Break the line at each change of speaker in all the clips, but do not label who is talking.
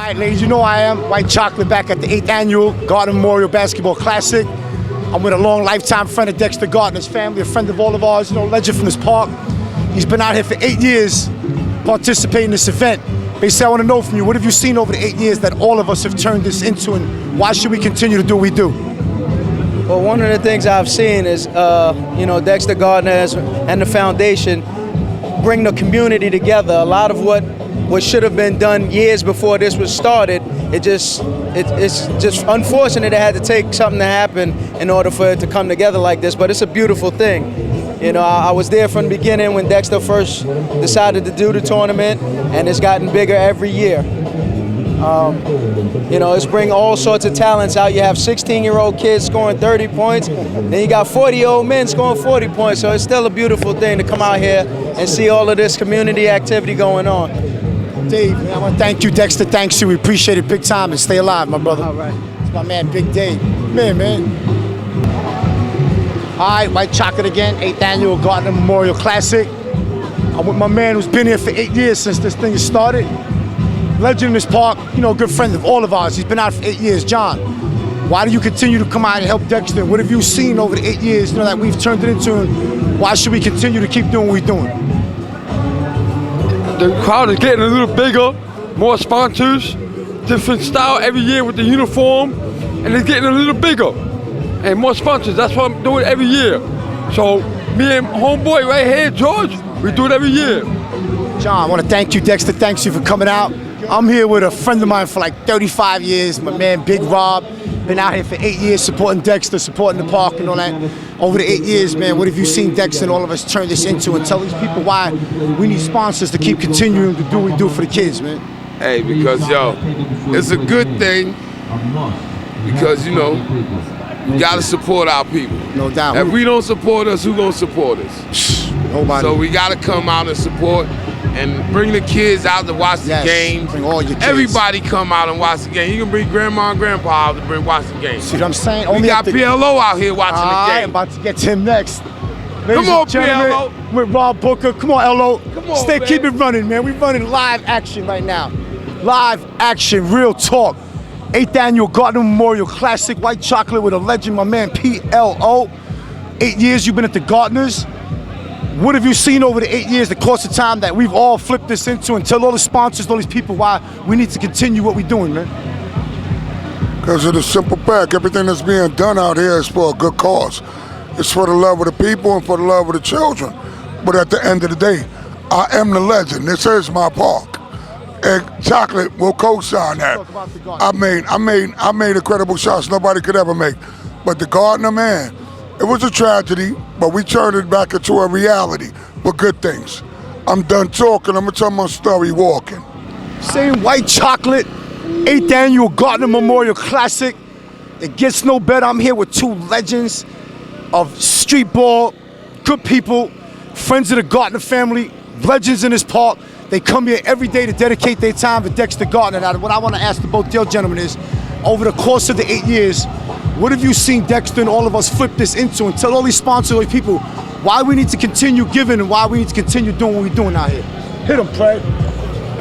right, ladies, you know I am. White Chocolate back at the 8th Annual Gardiner Memorial Basketball Classic. I'm with a long lifetime friend of Dexter Gardiner's family, a friend of all of ours, legend from this park. He's been out here for 8 years participating in this event. Basically, I want to know from you, what have you seen over the 8 years that all of us have turned this into, and why should we continue to do what we do?
Well, one of the things I've seen is, Dexter Gardiner and the foundation bring the community together. A lot of what should have been done years before this was started, it's just unfortunate it had to take something to happen in order for it to come together like this, but it's a beautiful thing. I was there from the beginning when Dexter first decided to do the tournament, and it's gotten bigger every year. It's bring all sorts of talents out. You have 16-year-old kids scoring 30 points, then you got 40-year-old men scoring 40 points, so it's still a beautiful thing to come out here and see all of this community activity going on.
Dave, man, I want to thank you, Dexter. Thanks you. We appreciate it big time, and stay alive, my brother.
All right.
It's my man, Big Dave. Man. All right, White Chocolate again, 8th Annual Gardiner Memorial Classic. I'm with my man who's been here for 8 years since this thing has started. Legend in this park, a good friend of all of ours. He's been out for 8 years. John, why do you continue to come out and help Dexter? What have you seen over the 8 years that we've turned it into, and why should we continue to keep doing what we're doing?
The crowd is getting a little bigger, more sponsors, different style every year with the uniform, and it's getting a little bigger. And more sponsors, that's what I'm doing every year. So me and homeboy right here, George, we do it every year.
John, I want to thank you, Dexter. Thanks you for coming out. I'm here with a friend of mine for like 35 years, my man Big Rob. Been out here for 8 years supporting Dexter, supporting the park and all that. Over the 8 years, man, what have you seen Dexter and all of us turn this into, and tell these people why we need sponsors to keep continuing to do what we do for the kids, man?
Hey, because, it's a good thing because, you got to support our people.
No doubt.
If we don't support us, who going to support us?
Nobody.
So we got to come out and support and bring the kids out to watch the games.
Bring all your kids.
Everybody come out and watch the game. You can bring grandma and grandpa out to watch the game.
See what I'm saying?
We got PLO out here watching the game.
I'm about to get to him next.
Come on, PLO.
With Rob Booker. Come on, LO.
Come on, man.
Keep it running, man. We're running live action right now. Live action, real talk. 8th Annual Gardiner Memorial Classic, White Chocolate with a legend, my man PLO. 8 years you've been at the Gardiners. What have you seen over the 8 years, the course of time that we've all flipped this into, and tell all the sponsors, all these people why we need to continue what we're doing, man?
Because of the simple fact, everything that's being done out here is for a good cause. It's for the love of the people and for the love of the children. But at the end of the day, I am the legend. This is my park. And Chocolate will co-sign that. I made incredible shots nobody could ever make. But the Gardiner, man, it was a tragedy, but we turned it back into a reality for good things. I'm done talking, I'm gonna tell my story walking.
Same White Chocolate, 8th Annual Gardiner Memorial Classic. It gets no better. I'm here with two legends of street ball, good people, friends of the Gardiner family, legends in this park. They come here every day to dedicate their time to Dexter Gardiner. Now, what I want to ask the both your gentlemen is, over the course of the 8 years, what have you seen Dexter and all of us flip this into, and tell all these sponsors, all these people, why we need to continue giving and why we need to continue doing what we're doing out here? Hit them, Pray.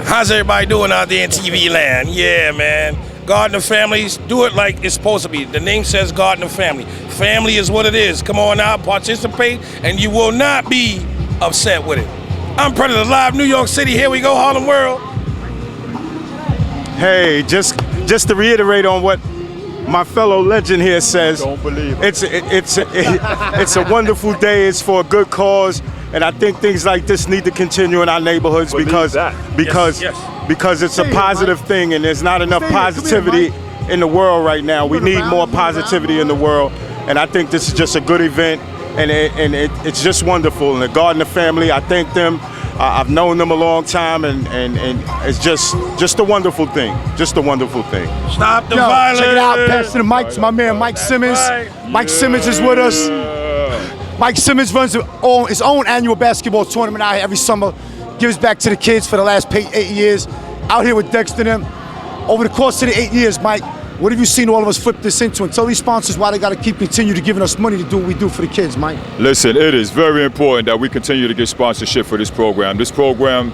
How's everybody doing out there in TV land? Yeah, man. Gardiner families, do it like it's supposed to be. The name says Gardiner family. Family is what it is. Come on out, participate, and you will not be upset with it. I'm Predator Live, New York City. Here we go, Harlem World.
Hey, just to reiterate on what my fellow legend here says,
Don't believe it.
it's a wonderful day. It's for a good cause, and I think things like this need to continue in our neighborhoods because it's a positive thing, and there's not enough positivity in the world right now. We need more positivity in the world, and I think this is just a good event, and it's just wonderful. And the Gardiner family, I thank them. I've known them a long time, and it's just a wonderful thing. Just a wonderful thing.
Stop the violence.
Check it out, passing the mic to my man Mike Simmons. Mike Simmons is with us. Mike Simmons runs his own annual basketball tournament out here every summer. Gives back to the kids for the last 8 years. Out here with Dexter and them. Over the course of the 8 years, Mike, what have you seen all of us flip this into? And tell these sponsors why they got to continue to giving us money to do what we do for the kids, Mike.
Listen, it is very important that we continue to get sponsorship for this program. This program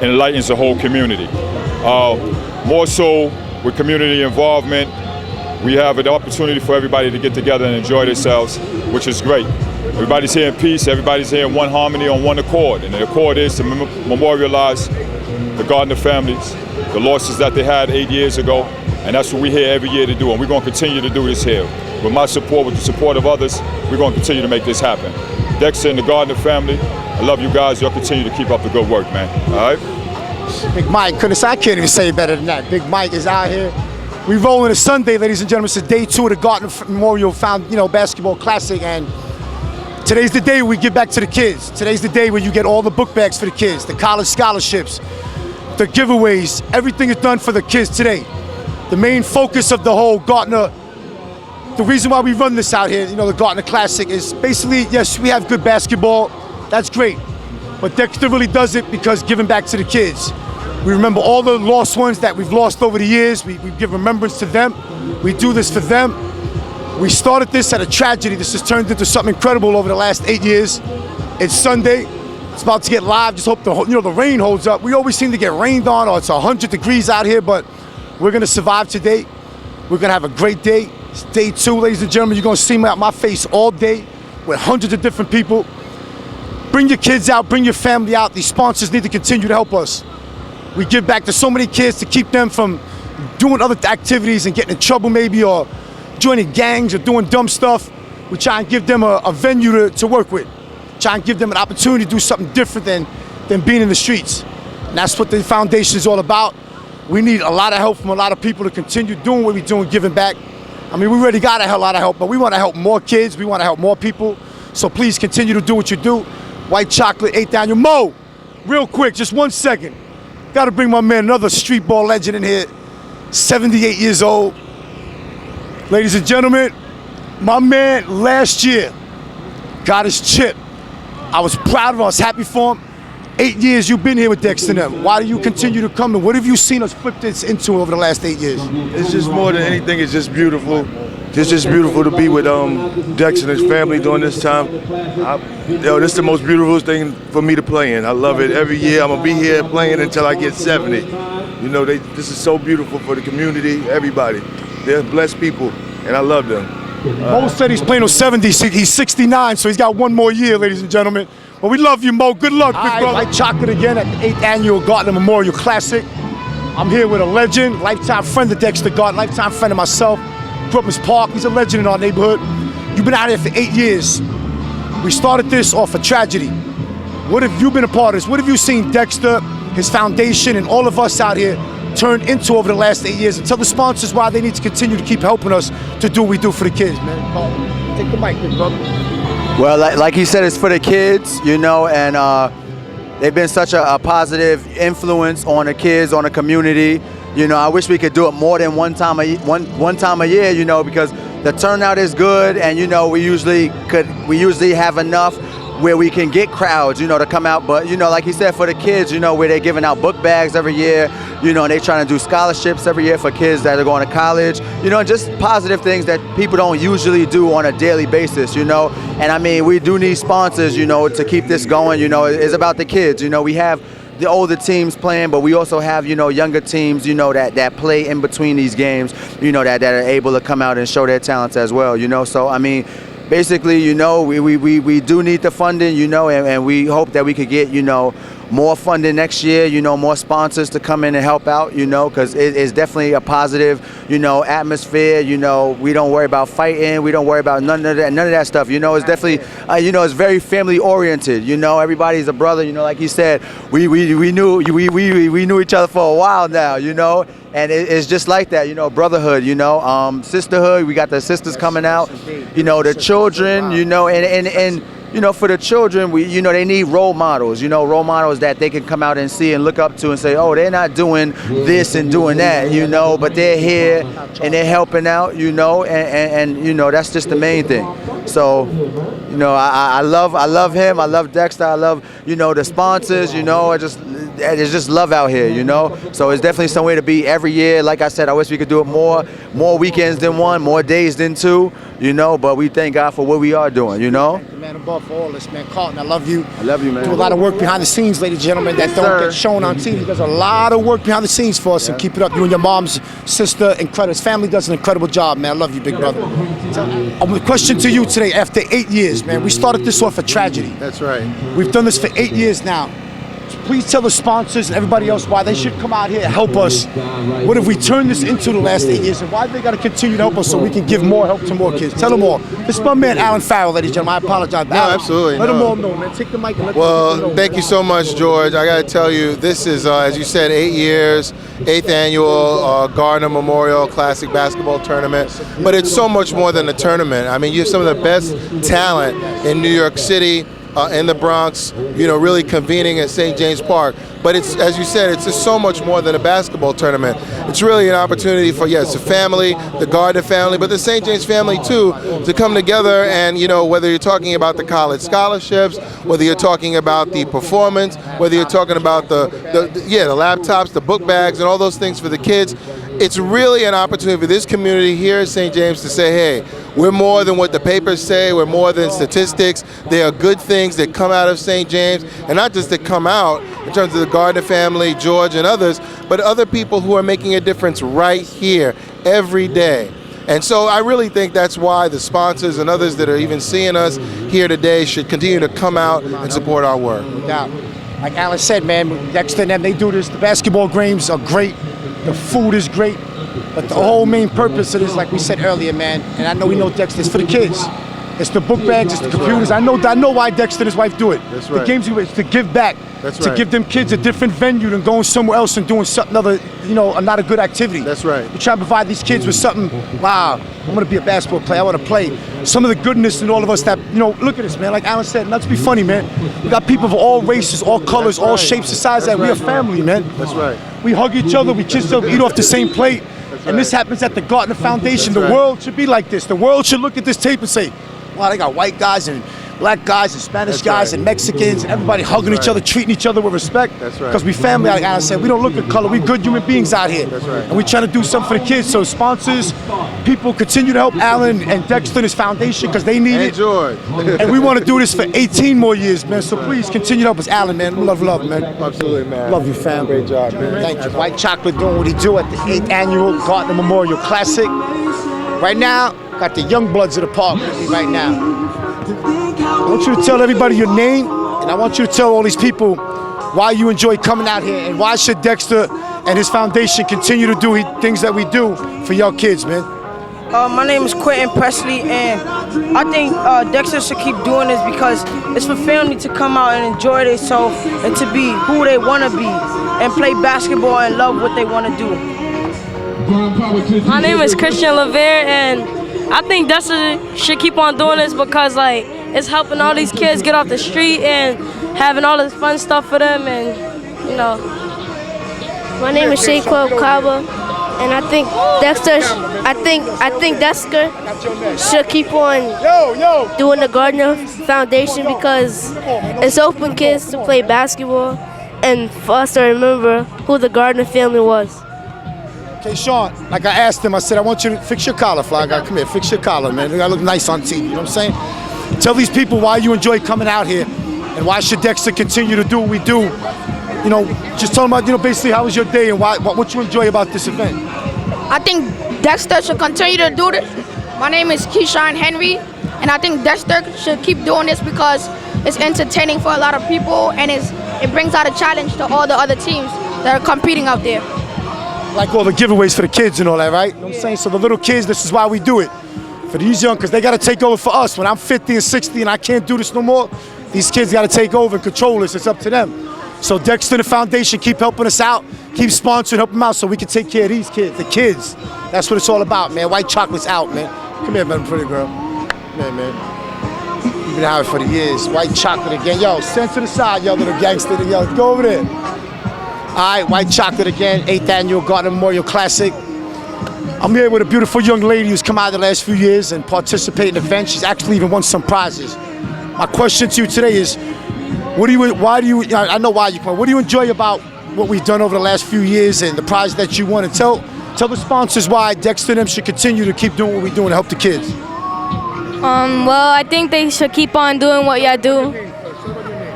enlightens the whole community. more so with community involvement. We have an opportunity for everybody to get together and enjoy themselves, which is great. Everybody's here in peace, everybody's here in one harmony, on one accord. And the accord is to memorialize the Gardiner families, the losses that they had 8 years ago. And that's what we're here every year to do. And we're going to continue to do this here. With my support, with the support of others, we're going to continue to make this happen. Dexter and the Gardiner family, I love you guys. Y'all continue to keep up the good work, man. All right?
Big Mike, goodness, I can't even say it better than that. Big Mike is out here. We rolling a Sunday, ladies and gentlemen. It's day 2 of the Gardiner Memorial Basketball Classic. And today's the day we give back to the kids. Today's the day where you get all the book bags for the kids, the college scholarships, the giveaways. Everything is done for the kids today. The main focus of the whole Gardiner, the reason why we run this out here, the Gardiner Classic, is basically, yes, we have good basketball. That's great. But Dexter really does it because giving back to the kids. We remember all the lost ones that we've lost over the years. We give remembrance to them. We do this for them. We started this at a tragedy. This has turned into something incredible over the last 8 years. It's Sunday. It's about to get live. Just hope the rain holds up. We always seem to get rained on, or it's 100 degrees out here, but we're gonna survive today. We're gonna have a great day. It's day 2, ladies and gentlemen. You're gonna see my face all day with hundreds of different people. Bring your kids out, bring your family out. These sponsors need to continue to help us. We give back to so many kids to keep them from doing other activities and getting in trouble maybe, or joining gangs or doing dumb stuff. We try and give them a venue to work with. Try and give them an opportunity to do something different than being in the streets. And that's what the foundation is all about. We need a lot of help from a lot of people to continue doing what we're doing, giving back. I mean, we already got a lot of help, but we want to help more kids. We want to help more people. So please continue to do what you do. White chocolate, 8th annual. Mo, real quick, just 1 second. Got to bring my man, another street ball legend in here, 78 years old. Ladies and gentlemen, my man last year got his chip. I was proud of him, I was happy for him. 8 years you've been here with Dexter and them. Why do you continue to come? And what have you seen us flip this into over the last 8 years?
It's just more than anything, it's just beautiful. It's just beautiful to be with Dexter and his family during this time. This is the most beautiful thing for me to play in. I love it. Every year I'm gonna be here playing until I get 70. This is so beautiful for the community, everybody. They're blessed people, and I love them.
Mo said he's playing on 70, he's 69, so he's got 1 more year, ladies and gentlemen. Well, we love you, Mo. Good luck, big brother. White chocolate again at the 8th annual Gardiner Memorial Classic. I'm here with a legend, lifetime friend of Dexter Gardiner, lifetime friend of myself. Grew up in his park. He's a legend in our neighborhood. You've been out here for 8 years. We started this off a tragedy. What have you been a part of this? What have you seen Dexter, his foundation, and all of us out here turn into over the last 8 years? And tell the sponsors why they need to continue to keep helping us to do what we do for the kids, man. Take the mic, big brother.
Well, like he said, it's for the kids, and they've been such a positive influence on the kids, on the community. I wish we could do it more than one time a year, because the turnout is good, and we usually have enough where we can get crowds, to come out. But like he said, for the kids, where they're giving out book bags every year, and they're trying to do scholarships every year for kids that are going to college, just positive things that people don't usually do on a daily basis, And I mean, we do need sponsors, to keep this going. It's about the kids. We have the older teams playing, but we also have, younger teams, that play in between these games, that are able to come out and show their talents as well, So, I mean, basically, we do need the funding, and we hope that we could get, more funding next year, more sponsors to come in and help out, because it's definitely a positive, atmosphere. We don't worry about fighting. We don't worry about none of that stuff. It's definitely, it's very family oriented. Everybody's a brother. Like you said, we knew each other for a while now. And it's just like that, brotherhood, sisterhood. We got the sisters coming out, the children, and for the children, they need role models, role models that they can come out and see and look up to and say, oh, they're not doing this and doing that, but they're here and they're helping out, and that's just the main thing. So, I love him. I love Dexter. I love, the sponsors, there's just love out here, So it's definitely somewhere to be every year. Like I said, I wish we could do it more weekends than one, more days than two, but we thank God for what we are doing,
Thank you, man. above for all this, man. Carlton, I love you.
I love you, man.
Do a lot of work behind the scenes, ladies and gentlemen, that don't get shown on TV. He does a lot of work behind the scenes for us, and keep it up. You and your mom's sister, incredible. His family does an incredible job, man. I love you, big brother. A question to you today. After 8 years, man, we started this off a tragedy.
That's right.
We've done this for 8 years now. Please tell the sponsors and everybody else why they should come out here and help us. What have we turned this into the last 8 years, and why they got to continue to help us so we can give more help to more kids? Tell them all. This is my man, Alan Farrell, ladies and gentlemen. I apologize.
No,
Alan,
absolutely.
Let them all know, man. Take the mic and let them
Well,
know.
thank you so much, George. I got to tell you, this is, as you said, 8 years, 8th annual Gardiner Memorial Classic Basketball Tournament. But it's so much more than a tournament. I mean, you have some of the best talent in New York City, in the Bronx, you know, really convening at St. James Park. But it's, as you said, it's just so much more than a basketball tournament. It's really an opportunity for, yes, the family, the Gardiner family, but the St. James family too, to come together and, you know, whether you're talking about the college scholarships, whether you're talking about the performance, whether you're talking about the laptops, the book bags, and all those things for the kids. It's really an opportunity for this community here at St. James to say, hey, we're more than what the papers say, we're more than statistics. There are good things that come out of St. James, and not just that come out in terms of the Gardiner family, George and others, but other people who are making a difference right here every day. And so I really think that's why the sponsors and others that are even seeing us here today should continue to come out and support our work.
Now, like Alan said, man, Dexter and them, they do this. The basketball games are great. The food is great. But the whole main purpose of this, like we said earlier, man, and I know we know Dexter, it's for the kids. It's the book bags, it's the computers. I know why Dexter and his wife do it.
That's right.
The games, it's to give back.
That's
to
right.
give them kids a different venue than going somewhere else and doing something other, you know, not a good activity.
That's right.
We try to provide these kids with something, wow, I'm gonna be a basketball player, I wanna play. Some of the goodness in all of us that, you know, look at this, man, like Alan said, not to be funny, man. We got people of all races, all colors, all shapes and sizes, that we are family, man.
That's right.
We hug each other, we kiss each other, eat off the same plate. And this happens at the Gardiner Foundation. The world should be like this. The world should look at this tape and say, wow, they got white guys and black guys and Spanish guys and Mexicans and everybody hugging each other, treating each other with respect.
That's right.
Because we family, like Alan said, we don't look at color. We good human beings out here.
That's right.
And we trying to do something for the kids. So sponsors, people continue to help Alan and Dexter and his foundation because they need it.
George.
And we want to do this for 18 more years, man. So please continue to help us. Alan, man, love, man.
Absolutely, man.
Love you, fam.
Great job, man.
Thank you. White Chocolate doing what he do at the 8th annual Gardiner Memorial Classic. Right now, got the young bloods of the park with me right now. I want you to tell everybody your name, and I want you to tell all these people why you enjoy coming out here and why should Dexter and his foundation continue to do things that we do for your kids, man.
My name is Quentin Presley, and I think Dexter should keep doing this because it's for family to come out and enjoy themselves and to be who they want to be and play basketball and love what they want to do.
My name is Christian LeVere, and I think Dexter should keep on doing this because, like, it's helping all these kids get off the street and having all this fun stuff for them, and, you know.
My name is Shaquille Kaba, and I think Dexter should keep on doing the Gardiner Foundation because it's helping kids to play basketball and for us to remember who the Gardiner family was.
Okay, Sean, like I asked him, I said, I want you to fix your collar, fly guy. Come here, fix your collar, man. You gotta look nice on TV, you know what I'm saying? Tell these people why you enjoy coming out here and why should Dexter continue to do what we do. You know, just tell them about, you know, basically how was your day and what you enjoy about this event.
I think Dexter should continue to do this. My name is Keyshawn Henry, and I think Dexter should keep doing this because it's entertaining for a lot of people and it brings out a challenge to all the other teams that are competing out there.
Like all the giveaways for the kids and all that, right? You know what I'm saying? So the little kids, this is why we do it. For these young, because they got to take over for us. When I'm 50 and 60 and I can't do this no more, these kids got to take over and control this. It's up to them. So Dexter and the foundation keep helping us out, keep sponsoring, help them out so we can take care of these kids, the kids. That's what it's all about, man. White Chocolate's out, man. Come here, man, pretty girl. Come here, man. You've been out for the years. White Chocolate again. Yo, stand to the side, yo, little gangster. Yo, go over there. All right, White Chocolate again, 8th Annual Gardiner Memorial Classic. I'm here with a beautiful young lady who's come out the last few years and participated in the event. She's actually even won some prizes. My question to you today is, what do you enjoy about what we've done over the last few years and the prize that you won? And tell the sponsors why Dexter and them should continue to keep doing what we're doing to help the kids.
Well, I think they should keep on doing what y'all do.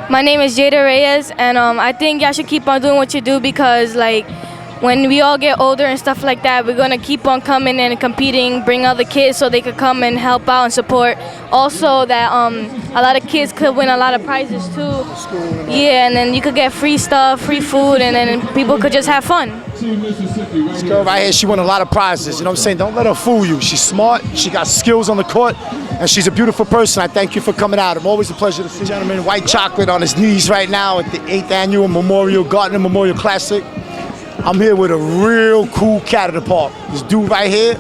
My name is Jada Reyes, and I think y'all should keep on doing what you do because, like, when we all get older and stuff like that, we're gonna keep on coming and competing, bring other kids so they could come and help out and support. Also, that a lot of kids could win a lot of prizes too. Yeah, and then you could get free stuff, free food, and then people could just have fun.
This girl right here, she won a lot of prizes. You know what I'm saying? Don't let her fool you. She's smart, she got skills on the court, and she's a beautiful person. I thank you for coming out. I'm always a pleasure to see you. Gentleman, White Chocolate on his knees right now at the 8th Annual Gardiner Memorial Classic. I'm here with a real cool cat at the park. This dude right here,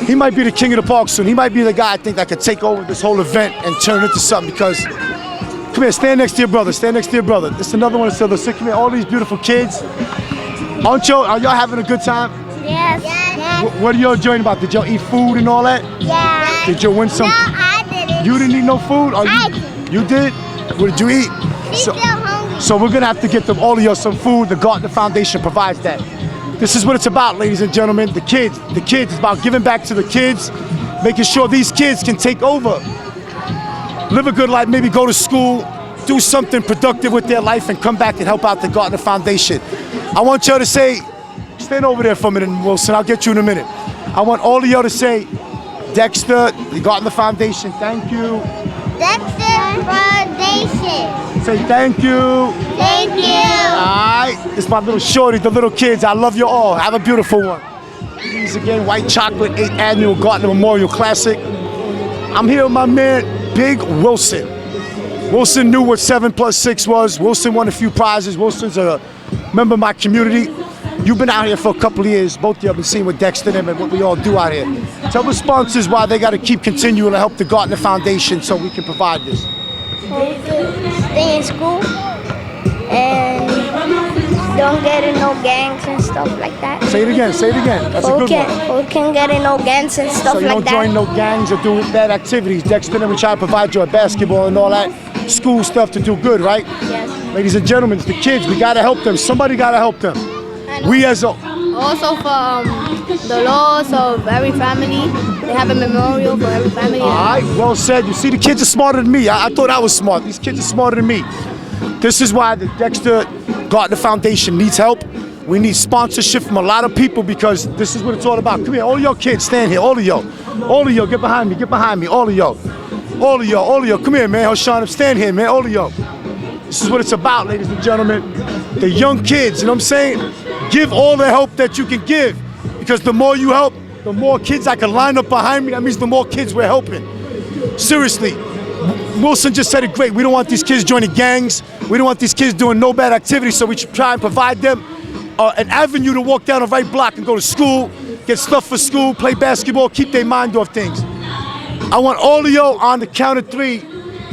he might be the king of the park soon. He might be the guy I think that could take over this whole event and turn it into something because, come here, stand next to your brother, stand next to your brother. This is another one of the sick. Come here, all these beautiful kids. Are y'all having a good time?
Yes.
What are y'all enjoying about? Did y'all eat food and all that?
Yeah.
Did you win some?
No, I didn't.
You didn't eat no food? Or you did? What did you eat?
She's still hungry.
So we're gonna have to get all of y'all some food. The Gardiner Foundation provides that. This is what it's about, ladies and gentlemen. The kids. It's about giving back to the kids, making sure these kids can take over, live a good life, maybe go to school, do something productive with their life, and come back and help out the Gardiner Foundation. I want y'all to say, stand over there for a minute, Wilson. I'll get you in a minute. I want all of y'all to say, Dexter, the Gardiner Foundation, thank you.
Dexter Foundation.
Say thank you.
Thank you.
All right, it's my little shorties, the little kids. I love you all. Have a beautiful one. Please again, White Chocolate 8th Annual Gardiner Memorial Classic. I'm here with my man, Big Wilson. Wilson knew what 7+6 was. Wilson won a few prizes. Wilson's a member of my community. You've been out here for a couple of years. Both of you have been seeing with Dexter and what we all do out here. Tell the sponsors why they got to keep continuing to help the Gardiner Foundation so we can provide this.
Stay in school and don't get in no gangs and stuff like that.
Say it again. That's a good one.
We can get in no gangs and stuff
so you
like
don't join no gangs or do bad activities. Dexter and we try to provide you a basketball and all that school stuff to do good, right?
Yes.
Ladies and gentlemen, it's the kids. We got to help them. Somebody got to help them. We as a...
Also for the loss of every family, they have a memorial for every family.
All right, well said. You see, the kids are smarter than me. I thought I was smart. These kids are smarter than me. This is why the Dexter Gardiner Foundation needs help. We need sponsorship from a lot of people because this is what it's all about. Come here, all your kids, stand here, all of y'all. All of y'all, get behind me, all of y'all. All of y'all. Come here, man. Hoshan, stand here, man, all of y'all. This is what it's about, ladies and gentlemen. The young kids, you know what I'm saying? Give all the help that you can give because the more you help, the more kids I can line up behind me. That means the more kids we're helping. Seriously, Wilson just said it great. We don't want these kids joining gangs. We don't want these kids doing no bad activities, so we should try and provide them an avenue to walk down the right block and go to school, get stuff for school, play basketball, keep their mind off things. I want all of y'all on the count of 3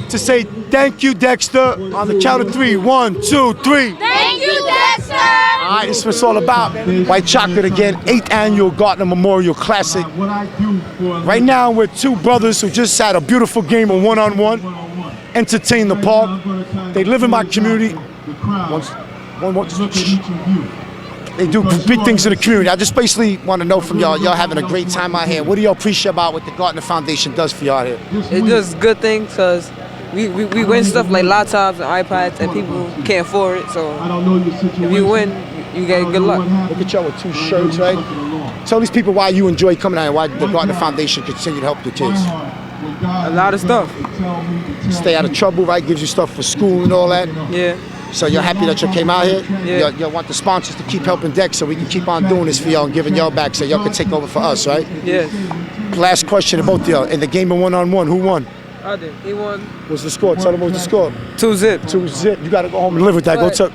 to say thank you, Dexter. On the count of 3, 1, 2, 3.
Thank you, Dexter.
All right, this is what it's all about. White Chocolate again, 8th Annual Gardiner Memorial Classic. Right now, we're two brothers who just had a beautiful game of one-on-one, entertain the park. They live in my community. They do big things in the community. I just basically want to know from y'all having a great time out here. What do y'all appreciate about what the Gardiner Foundation does for y'all here?
It does good things because we win stuff like laptops and iPads and people can't afford it. So if you win, you get good luck.
Look at y'all with 2 shirts, right? Tell these people why you enjoy coming out and why the Gardiner Foundation continue to help your kids.
A lot of stuff.
Stay out of trouble, right? Gives you stuff for school and all that.
Yeah.
So you're happy that you came out here?
Yeah.
You want the sponsors to keep helping Dex so we can keep on doing this for y'all and giving y'all back so y'all can take over for us, right?
Yeah.
Last question to both of y'all. In the game of one-on-one, who won?
I did. He won.
What's the score? Tell them what was the score.
2-zip.
2-zip. You got to go home and live with that.
But,
go to.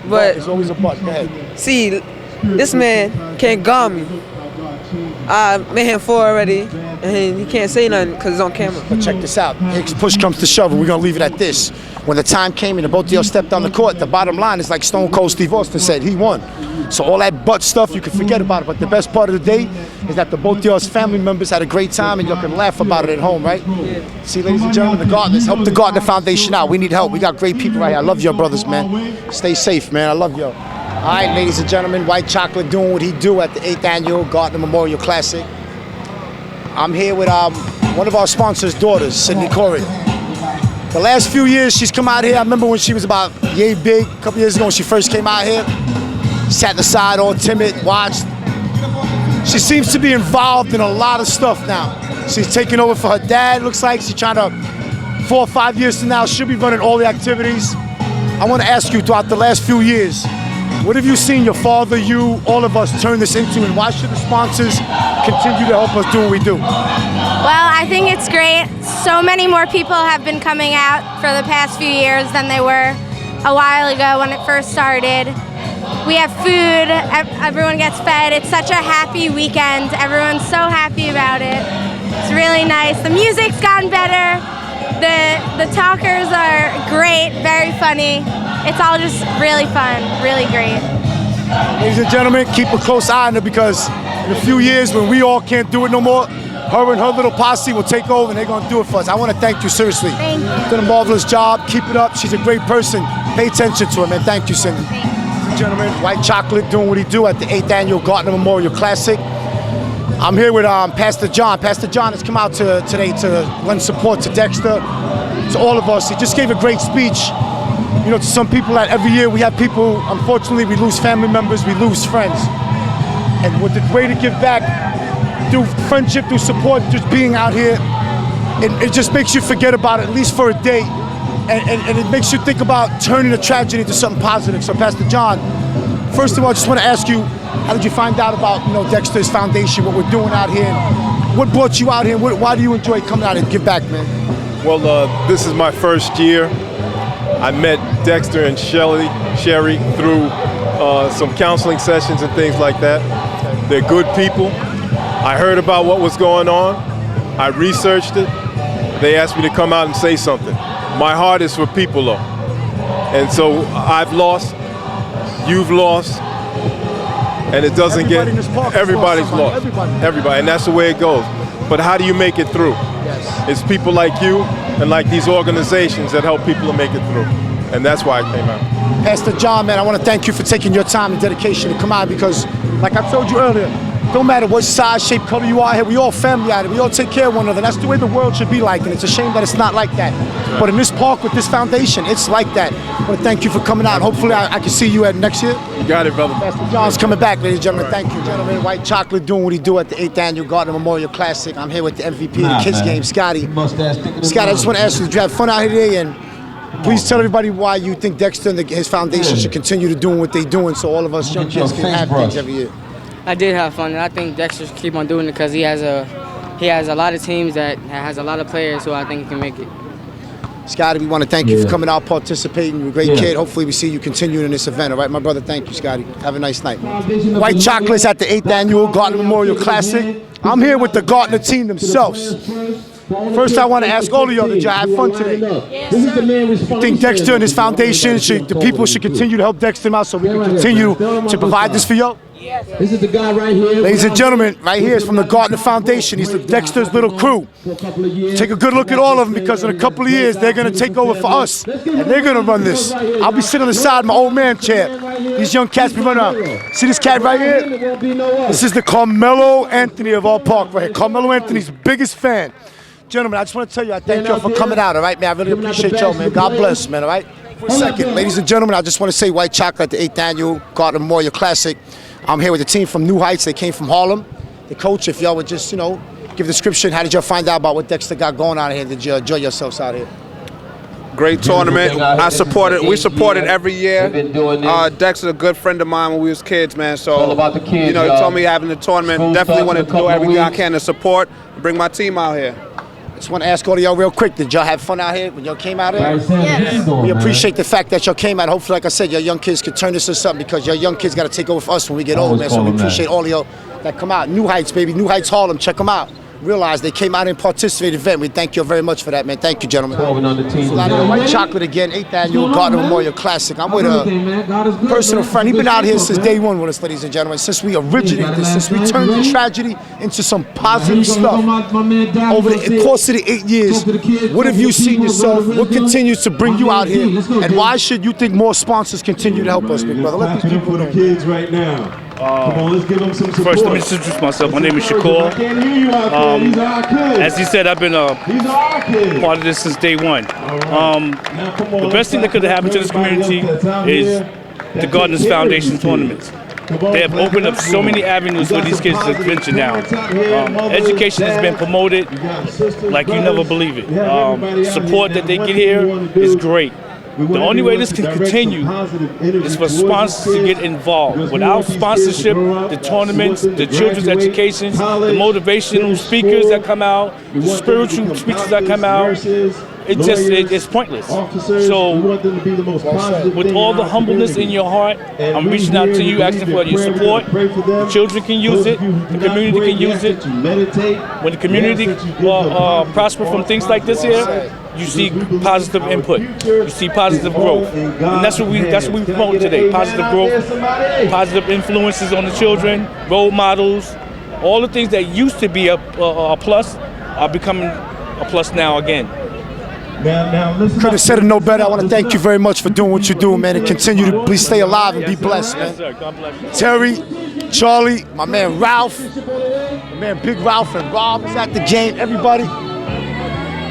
But
it's always a butt. Go ahead.
See, this man can't guard me. I made him 4 already, and he can't say nothing because it's on camera.
But check this out. If push comes to shove, and we're gonna leave it at this. When the time came and the both of y'all stepped on the court, the bottom line is like Stone Cold Steve Austin said, he won. So all that butt stuff, you can forget about it. But the best part of the day is that the both of y'all's family members had a great time and y'all can laugh about it at home, right? Yeah. See, ladies and gentlemen, the Gardeners, help the Gardiner Foundation out. We need help. We got great people right here. I love y'all brothers, man. Stay safe, man. I love y'all. All right, ladies and gentlemen, White Chocolate doing what he do at the 8th Annual Gardiner Memorial Classic. I'm here with one of our sponsors' daughters, Sydney Corey. The last few years she's come out here, I remember when she was about yay big, a couple years ago when she first came out here, sat aside all timid, watched. She seems to be involved in a lot of stuff now. She's taking over for her dad, looks like. She's trying to, 4 or 5 years from now, she'll be running all the activities. I want to ask you, throughout the last few years, what have you seen your father, you, all of us turn this into, and why should the sponsors continue to help us do what we do?
Well, I think it's great. So many more people have been coming out for the past few years than they were a while ago when it first started. We have food, everyone gets fed. It's such a happy weekend. Everyone's so happy about it. It's really nice. The music's gotten better. The talkers are great, very funny. It's all just really fun, really great.
Ladies and gentlemen, keep a close eye on her, because in a few years when we all can't do it no more, her and her little posse will take over and they're gonna do it for us. I wanna thank you, seriously.
Thank you.
Done a marvelous job, keep it up. She's a great person. Pay attention to her, man. Thank you, Cindy. Ladies and gentlemen, White Chocolate doing what he do at the 8th Annual Gardiner Memorial Classic. I'm here with Pastor John. Pastor John has come out today to lend support to Dexter, to all of us. He just gave a great speech. You know, to some people that every year we have people, unfortunately, we lose family members, we lose friends. And with the way to give back, through friendship, through support, just being out here, it just makes you forget about it, at least for a day. And it makes you think about turning a tragedy into something positive. So Pastor John, first of all, I just want to ask you, how did you find out about, you know, Dexter's Foundation, what we're doing out here? And what brought you out here? Why do you enjoy coming out and give back, man?
Well, this is my first year. I met Dexter and Sherry through some counseling sessions and things like that. They're good people. I heard about what was going on. I researched it. They asked me to come out and say something. My heart is for people, though. And so I've lost, you've lost, and it doesn't everybody's lost. Everybody, and that's the way it goes. But how do you make it through?
Yes.
It's people like you and like these organizations that help people to make it through. And that's why I came out.
Pastor John, man, I want to thank you for taking your time and dedication to come out, because, like I told you earlier, don't matter what size, shape, color you are here, we all family out here. We all take care of one another. That's the way the world should be like, and it's a shame that it's not like that. Right. But in this park with this foundation, it's like that. I want to thank you for coming out. Hopefully I can see you at next year.
You got it, brother.
Pastor John's coming back, ladies and gentlemen. Right. Thank you, gentlemen. White Chocolate doing what he do at the 8th Annual Gardiner Memorial Classic. I'm here with the MVP of the kids game, Scotty. Scotty, I just want to ask you, did you have fun out here today? And please tell everybody why you think Dexter and his foundation should continue to doing what they're doing, so all of us young kids can have things every year.
I did have fun, and I think Dexter should keep on doing it because he has a lot of teams that has a lot of players who I think can make it.
Scotty, we want to thank you for coming out, participating. You're a great kid. Hopefully we see you continuing in this event, all right? My brother, thank you, Scotty. Have a nice night. White Chocolates at the 8th Annual Gardiner Memorial Classic. I'm here with the Gardiner team themselves. First, I want to ask all of y'all, did y'all have fun today? You think Dexter and his foundation, the people should continue to help Dexter out so we can continue to provide this for y'all?
This is the guy right here.
Ladies and gentlemen, right here is from the Gardiner Foundation. He's the Dexter's little crew. Take a good look at all of them, because in a couple of years, they're going to take over for us, and they're going to run this. I'll be sitting on the side of my old man chair. These young cats be running around. See this cat right here? This is the Carmelo Anthony of our park right here. Carmelo Anthony's biggest fan. Gentlemen, I just want to tell you, I thank y'all for coming out, all right, man? I really appreciate y'all, man. God bless, man, all right? For a second, ladies and gentlemen, I just want to say White Chocolate at the 8th Annual Gardiner Memorial Classic. I'm here with the team from New Heights. They came from Harlem. The coach, if y'all would just, you know, give a description. How did y'all find out about what Dexter got going on here? Did you enjoy yourselves out here?
Great tournament. We supported every year. Dexter's a good friend of mine when we was kids, man. So, you know, he told me having the tournament, definitely wanted to do everything I can to support and bring my team out here.
Just want to ask all of y'all real quick, did y'all have fun out here when y'all came out here?
Yes.
We appreciate the fact that y'all came out. Hopefully, like I said, your young kids could turn this into something, because your young kids got to take over for us when we get old, man. So we appreciate all of y'all that come out. New Heights, baby. New Heights Harlem. Check them out. Realize they came out and participated in the event. We thank you very much for that, man. Thank you, gentlemen. White Chocolate again, 8th Annual Gardiner Memorial Classic. I'm with a personal friend. He's been out here since day one with us, ladies and gentlemen. Since we originated this, since we turned the tragedy into some positive stuff. Over the course of the 8 years, what have you seen yourself? What continues to bring you out here? And why should you think more sponsors continue to help us, big brother? Let these people know.
Kids right now.
First, let me just introduce myself. My name is Shakur. As he said, I've been a part of this since day one. The best thing that could have happened to this community is the Gardiner's Foundation tournaments. They have opened up so many avenues for these kids to venture down. Education has been promoted like you never believe it. Support that they get here is great. The only way this can continue is for sponsors to get involved. Without sponsorship, the tournaments, the children's education, the motivational speakers that come out, the spiritual speeches that come out, it's pointless. So with all the humbleness in your heart, I'm reaching out to you, asking for your support. The children can use it, the community can use it. When the community prosper from things like this here, you see positive input, you see positive growth, and that's what we promote today. Positive growth, positive influences on the children, role models, all the things that used to be a plus are becoming a plus now again.
Couldn't have said it no better. I want to thank you very much for doing what you do, man, and continue to please stay alive and be blessed, man.
Yes, sir. God bless you.
Terry, Charlie, my man Ralph, my man Big Ralph and Rob is at the game. Everybody,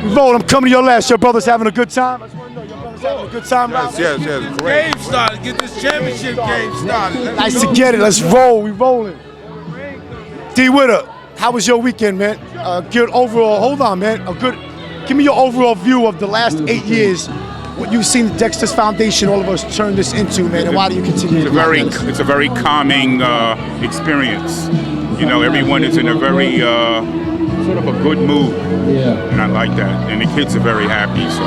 we roll. I'm coming to your last. Your brother's having a good time. I just want to know your brother's having a good time, Ralph.
Yes, great. Game started. Get this championship game started.
Nice to get it. Let's roll. We rolling. D Witter, how was your weekend, man? Good overall. Hold on, man. Give me your overall view of the last 8 years. What you've seen the Dexter's Foundation, all of us turn this into, man, and why do you continue?
It's a very calming experience. You know, everyone is in a very sort of a good mood, and I like that. And the kids are very happy. So,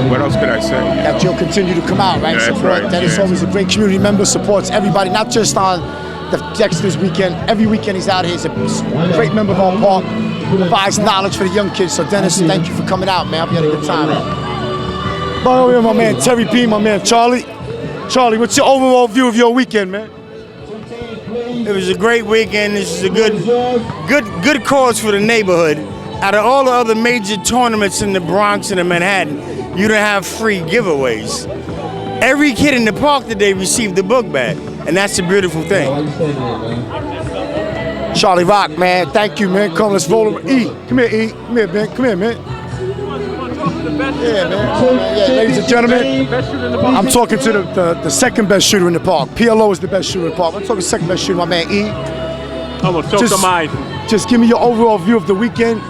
what else could I say?
That you'll continue to come out, right?
Yeah, that's
support.
right,
That is always a great community member. Supports everybody, not just on the Dexter's weekend. Every weekend he's out here. He's a great member of our park. Provides knowledge for the young kids. So Dennis, thank you for coming out, man. I hope you had a good time, man. By the way, my man Terry P, my man Charlie. Charlie, what's your overall view of your weekend, man?
It was a great weekend. This is a good cause for the neighborhood. Out of all the other major tournaments in the Bronx and in Manhattan, you don't have free giveaways. Every kid in the park today received the book bag, and that's a beautiful thing.
Charlie Rock, man, thank you, man. Come, let's roll over. E, come here, E. Come here, man. Come here, man. Yeah, man. Yeah, ladies and gentlemen, I'm talking to the second best shooter in the park. PLO is the best shooter in the park. I'm talking second best shooter, my man E. Just give me your overall view of the weekend.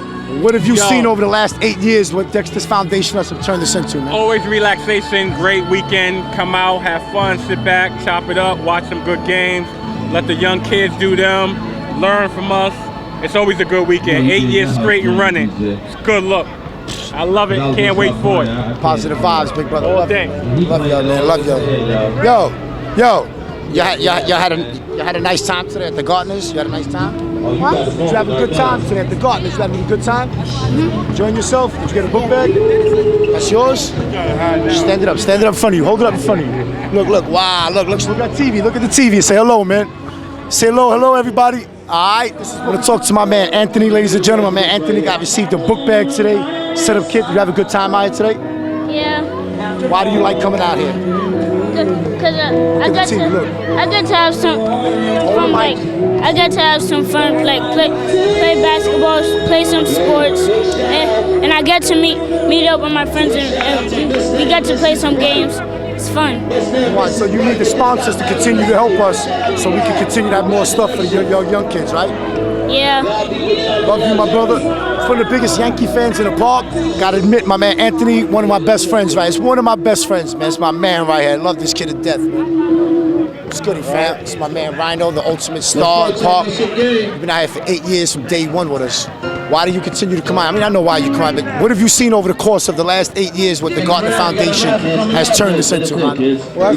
What have you seen over the last 8 years? What Dexter's Foundation has turned this into, man?
Always relaxation, great weekend. Come out, have fun, sit back, chop it up, watch some good games. Let the young kids do them. Learn from us. It's always a good weekend. 8 years straight and running. It's a good look. I love it. Can't wait for it.
Positive vibes, big brother.
All day.
Love y'all, man. Love y'all. Yo. You had a nice time today at the Gardiners? You had a nice time?
What?
Did you have a good time today at the Gardiners? You having a good time? Enjoying yourself? Did you get a book bag? That's yours? Stand it up in front of you. Hold it up in front of you. Look, wow, look at TV. Look at the TV. Say hello, man. Say hello, everybody. All right, I want to talk to my man Anthony, ladies and gentlemen. My man Anthony received a book bag today. Set up kit. Did you have a good time out here today?
Yeah.
Why do you like coming out here?
Because I got to have some fun. Like I got to have some fun. Like play basketball, play some sports, and I get to meet up with my friends and we get to play some games. It's fun.
Right, so you need the sponsors to continue to help us so we can continue to have more stuff for your young kids, right?
Yeah.
Love you, my brother. It's one of the biggest Yankee fans in the park. Gotta admit, my man Anthony, one of my best friends, right? It's one of my best friends, man. It's my man right here. I love this kid to death, man. It's goody, fam. It's my man Rhino, the ultimate star in the park. You've been out here for 8 years from day one with us. Why do you continue to come out? I mean, I know why you come out, but what have you seen over the course of the last 8 years what the Gardiner Foundation has turned this into, man?
Well,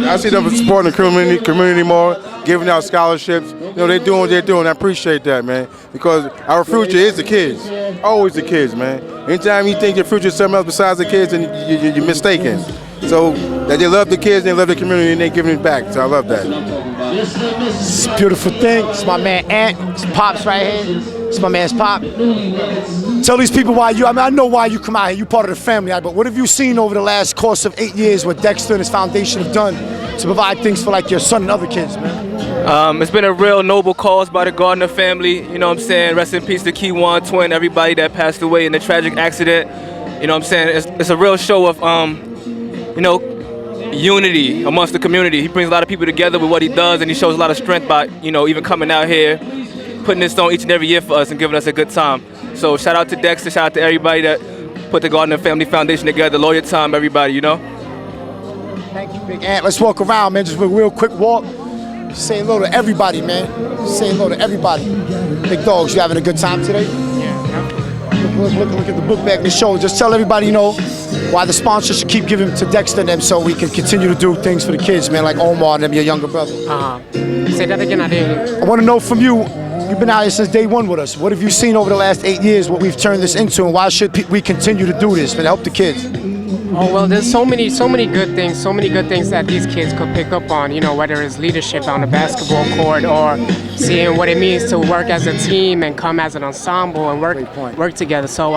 I see them supporting the community more, giving out scholarships. You know, they're doing what they're doing. I appreciate that, man, because our future is the kids. Always the kids, man. Anytime you think your future is something else besides the kids, then you're mistaken. So that they love the kids, they love the community, and they're giving it back. So I love that.
It's a beautiful thing. It's my man Ant. It's Pops right here. It's my man's Pop. Tell these people why you, I know why you come out here. You're part of the family, but what have you seen over the last course of 8 years what Dexter and his foundation have done to provide things for like your son and other kids, man?
It's been a real noble cause by the Gardiner family. You know what I'm saying? Rest in peace to Keywan Twin, everybody that passed away in the tragic accident. You know what I'm saying? It's a real show of, you know, unity amongst the community. He brings a lot of people together with what he does, and he shows a lot of strength by, you know, even coming out here, putting this on each and every year for us and giving us a good time. So shout out to Dexter, shout out to everybody that put the Gardiner Family Foundation together. Lawyer time, everybody, you know?
Thank you, Big Ant. Let's walk around, man. Just a real quick walk. Say hello to everybody, man. Say hello to everybody. Big Dogs, you having a good time today? Look at the book bag and the show. Just tell everybody, you know, why the sponsors should keep giving to Dexter and them so we can continue to do things for the kids, man, like Omar and them, your younger brother.
Say that again, I didn't.
I want to know from you, you've been out here since day one with us. What have you seen over the last 8 years, what we've turned this into, and why should we continue to do this and help the kids?
Oh, well, there's so many good things that these kids could pick up on, you know, whether it's leadership on the basketball court or seeing what it means to work as a team and come as an ensemble and work together. So,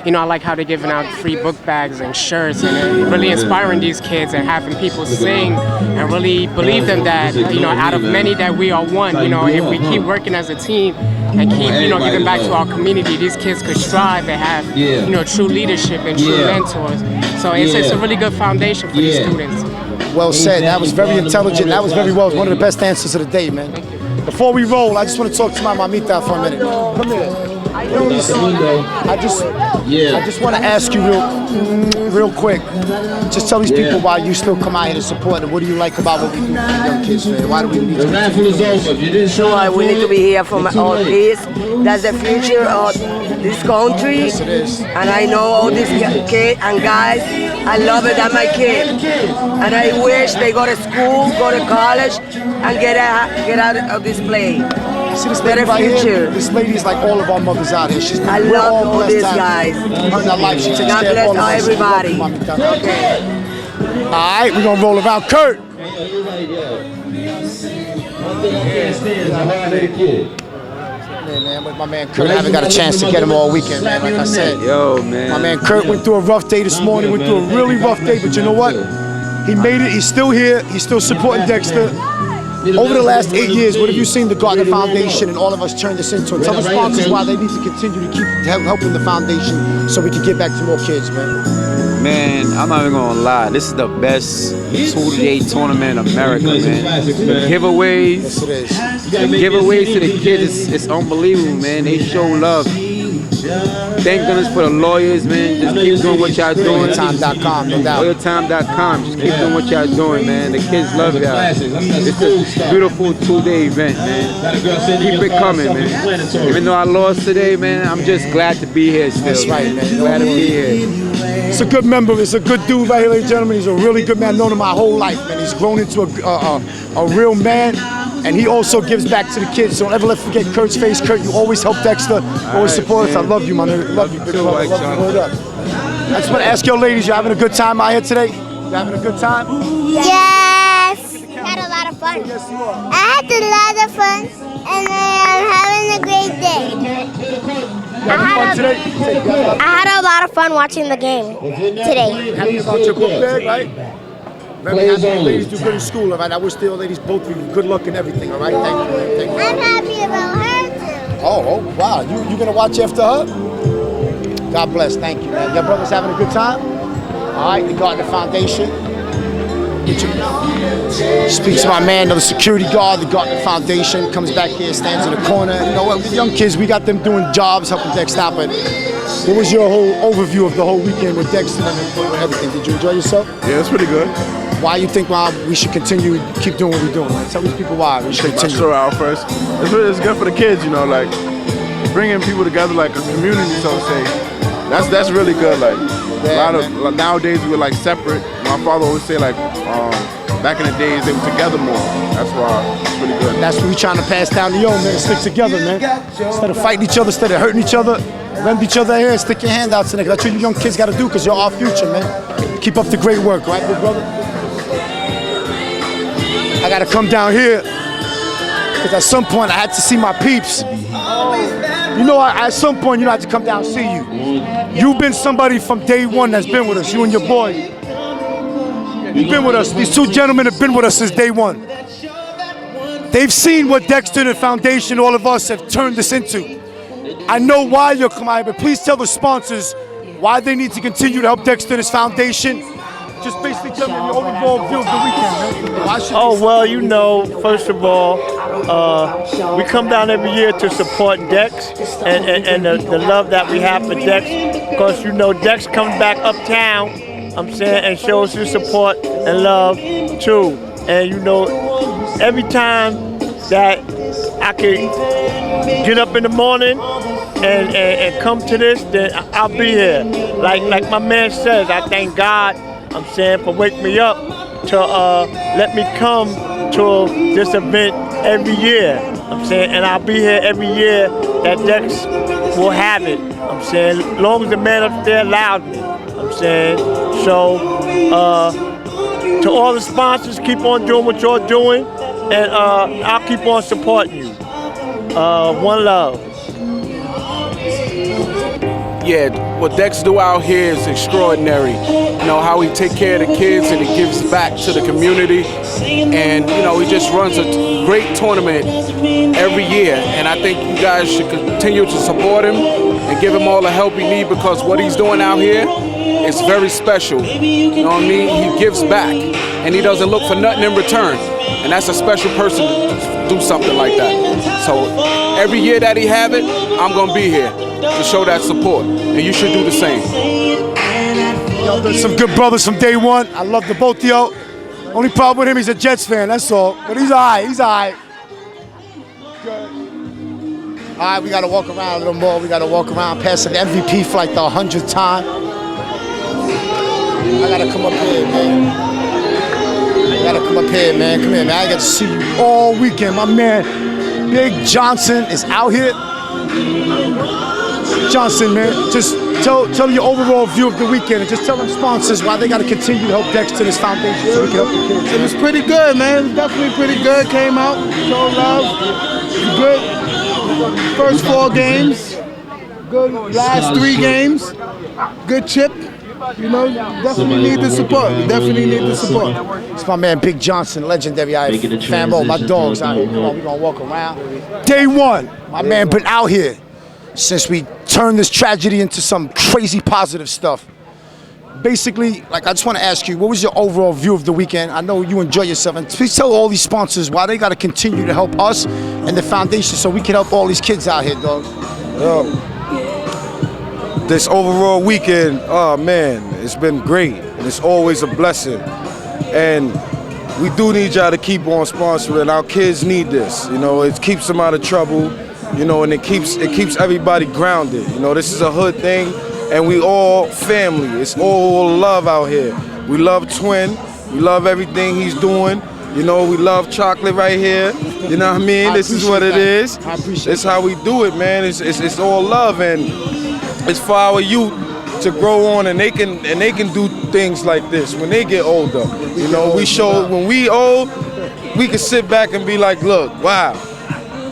you know, I like how they're giving out free book bags and shirts and really inspiring these kids and having people sing and really believe them that, you know, out of many that we are one, you know, if we keep working as a team and keep, you know, giving back to our community, these kids could strive and have, you know, true leadership and true mentors. So it's a really good foundation for these students.
Well said. That was very intelligent. That was very well. One of the best answers of the day, man. Before we roll, I just want to talk to my mamita for a minute. Come here. I just want to ask you real quick. Just tell these people why you still come out here to support and what do you like about what we do for the young kids, man? Why do we need to?
Sure, we need to be here for all kids. That's the future of this country.
Yes, it is.
And I know all these kids and guys. I love it. I'm my kid. And I wish they go to school, go to college, and get out of this place.
See this lady right here? This lady is like all of our mothers out here. She's
I love all these guys.
Her life, she takes
God
care of all
bless
of us.
everybody.
Okay. All right, we're gonna roll around. Kurt. Yeah, man, with my man Kurt, I haven't got a chance to get him all weekend, man. Like I said, my man Kurt went through a rough day this morning. Went through a really rough day, but you know what? He made it. He's still here. He's still supporting Dexter. Over the last 8 years, what have you seen the Gardiner Foundation and all of us turn this into? And tell the sponsors why they need to continue to keep helping the foundation so we can get back to more kids, man.
Man, I'm not even gonna lie. This is the best 2-day tournament in America, man. The giveaways,
yes, it is.
The giveaways to the kids, it's unbelievable, man. They show love. Thank goodness for the lawyers, man. Just keep doing what y'all doing.
LawyerTime.com, no doubt.
LawyerTime.com. Just keep doing what y'all doing, man. The kids love y'all. It's a beautiful 2-day event, man. Keep it coming, man. Even though I lost today, man, I'm just glad to be here still.
That's right, man.
Glad to be here.
It's a good member. It's a good dude right here, ladies and gentlemen. He's a really good man. I've known him my whole life, man. He's grown into a real man. And he also gives back to the kids. So don't ever forget Kurt's face. Kurt, you always help Dexter. You always support us. I love you, man. I love you, big brother. I love you. Hold up. I just want to ask your ladies, you having a good time out here today? You having a good time?
Yes. Had a lot of fun. I had a lot of fun, and I'm having a great day. I had a lot of fun watching the game today.
Happy about your book bag, right? Very happy the ladies do good in school, all right? I wish the old ladies both of you good luck and everything, all right? Thank you, man. Thank you.
I'm happy about her too.
Oh, wow. You gonna watch after her? God bless. Thank you, man. Your brother's having a good time? All right, the Gardiner Foundation. Speaks to my man, the security guard, the Gardiner Foundation, comes back here, stands in the corner. You know what, the young kids, we got them doing jobs, helping Dexter out, but what was your whole overview of the whole weekend with Dexter and everything? Did you enjoy yourself?
Yeah, it's pretty good.
Why you think we should continue, keep doing what we're doing? Like, tell these people why we should continue.
Show out first. It's good for the kids, you know, like bringing people together like a community, so to say. That's really good. Like nowadays we're like separate. My father always say like back in the days they were together more. That's why it's pretty good.
That's what we're trying to pass down to you, man. Stick together, man. Instead of fighting each other, instead of hurting each other, lend each other here and stick your hand out to them. That's what you young kids got to do, because you're our future, man. Keep up the great work, right, big brother? I got to come down here because at some point I had to see my peeps. You know, at some point, I have to come down and see you. You've been somebody from day one that's been with us, you and your boy. You've been with us. These two gentlemen have been with us since day one. They've seen what Dexter and the Foundation, all of us, have turned this into. I know why you're coming, but please tell the sponsors why they need to continue to help Dexter and his foundation. Just basically tell me the overall view of the weekend, man. Why should
Oh, well, you know, first of all, we come down every year to support Dex and the love that we have for Dex. Because, you know, Dex comes back uptown, I'm saying, and shows his support and love, too. And, you know, every time that I can get up in the morning and come to this, then I'll be here. Like my man says, I thank God, I'm saying, for waking me up to let me come to this event every year. I'm saying, and I'll be here every year that Dex will have it. I'm saying, as long as the man up there allows me. I'm saying, so to all the sponsors, keep on doing what you're doing, and I'll keep on supporting you. One love.
Yeah, what Dex do out here is extraordinary. You know, how he take care of the kids and he gives back to the community. And, you know, he just runs a great tournament every year. And I think you guys should continue to support him and give him all the help he needs, because what he's doing out here is very special. You know what I mean? He gives back and he doesn't look for nothing in return. And that's a special person to do something like that. So every year that he have it, I'm gonna be here to show that support, and you should do the same.
Y'all done some good brothers from day one. I love the both of y'all. Only problem with him, he's a Jets fan, that's all. But he's all right, Good. All right, we gotta walk around a little more. We gotta walk around past the MVP for like the 100th time. I gotta come up here, man. I gotta come up here, man. Come here, man. I got to see you all weekend. My man, Big Johnson, is out here. Johnson, man, just tell your overall view of the weekend, and just tell them sponsors why they got to continue to help Dexter and his foundation so we can help the kids.
It was pretty good, man. It was definitely pretty good. Came out, showed love. Good. First 4 games. Good last 3 games. Good chip. You know, definitely need the support. Definitely need the support.
It's my man Big Johnson, legendary fanboy. My dogs out here. Come on, we gonna walk around. Day one, my man been out here since we turned this tragedy into some crazy positive stuff. Basically, like, I just want to ask you, what was your overall view of the weekend? I know you enjoy yourself, and please tell all these sponsors why they got to continue to help us and the foundation so we can help all these kids out here, dog.
This overall weekend, oh man, it's been great, and it's always a blessing. And we do need y'all to keep on sponsoring. Our kids need this. You know, it keeps them out of trouble. You know, and it keeps everybody grounded. You know, this is a hood thing, and we all family. It's all love out here. We love Twin. We love everything he's doing. You know, we love chocolate right here. You know what I mean? This is what it is.
I appreciate
It's how we do it, man. It's all love, and it's for our youth to grow on, and they can do things like this when they get older. You know, we show when we old, we can sit back and be like, look, wow,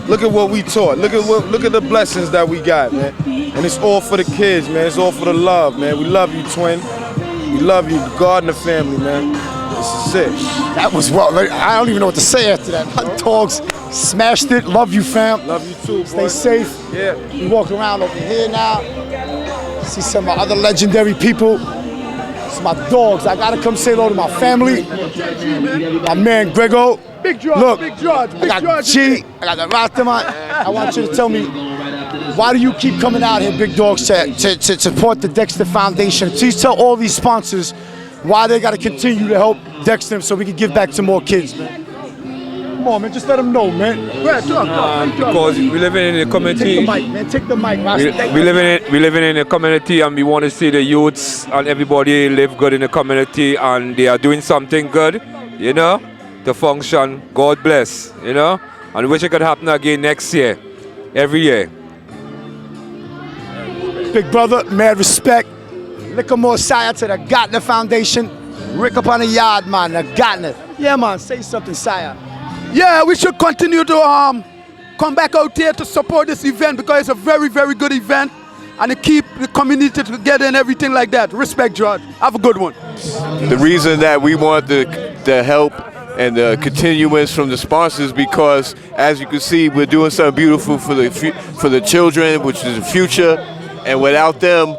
look at what we taught. Look at the blessings that we got, man. And it's all for the kids, man. It's all for the love, man. We love you, Twin. We love you, the Gardiner family, man. This is it.
That was well. I don't even know what to say after that. My dogs smashed it. Love you, fam.
Love you too, boy.
Stay safe.
Yeah.
We walk around over here now. See some of my other legendary people. It's my dogs. I gotta come say hello to my family. My man Grego.
Big George.
Look,
Big George. Big
I got
George.
G. I got the Rastaman. I want you to tell me, why do you keep coming out here, Big Dogs, to support the Dexter Foundation? Please tell all these sponsors why they got to continue to help Dexter so we can give back to more kids, man. Come on, man, just let them know, man. Go ahead, talk.
Because we living in the community.
Take the mic, man. Take the mic, Rasta.
We living in the community, and we want to see the youths and everybody live good in the community, and they are doing something good, you know, to function. God bless, you know, and wish it could happen again next year, every year.
Big brother, mad respect. Little more Saya to the Gardiner Foundation. Rick up on the yard, man, the Gardiner. Yeah, man, say something, Saya.
Yeah, we should continue to come back out here to support this event, because it's a very, very good event, and it keep the community together and everything like that. Respect, George. Have a good one.
the reason that we want the help and the continuance from the sponsors, because as you can see, we're doing something beautiful for the children, which is the future, and without them,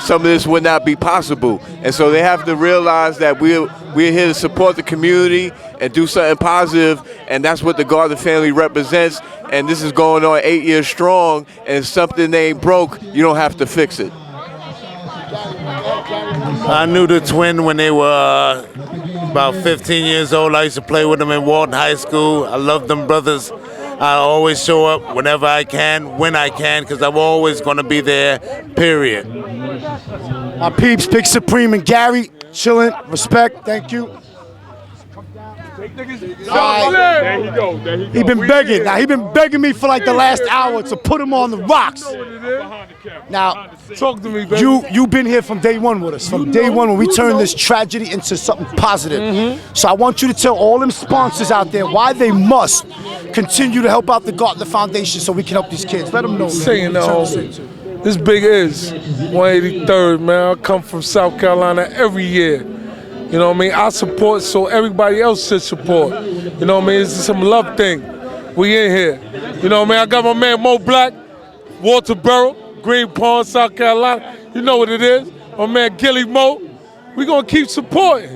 some of this would not be possible. And so they have to realize that we're here to support the community and do something positive, and that's what the Gardiner family represents. And this is going on 8 years strong, and if something ain't broke, you don't have to fix it.
I knew the twin when they were about 15 years old. I used to play with them in Walton High School. I love them brothers. I always show up whenever I can, when I can, because I'm always going to be there, period.
My peeps, Big Supreme and Gary, chilling, respect, thank you.
There he go.
He been begging. Now he been begging me for like the last hour to put him on the rocks. Now,
talk to me, baby.
You've been here from day one with us. From day one when we turned this tragedy into something positive. So I want you to tell all them sponsors out there why they must continue to help out the Gardiner Foundation so we can help these kids. Let them know.
Saying this big is 183rd, man. I come from South Carolina every year. You know what I mean? I support, so everybody else should support. You know what I mean? It's some love thing. We in here. You know what I mean? I got my man Mo Black, Walterboro, Green Pond, South Carolina. You know what it is. My man Gilly Mo. We gonna keep supporting.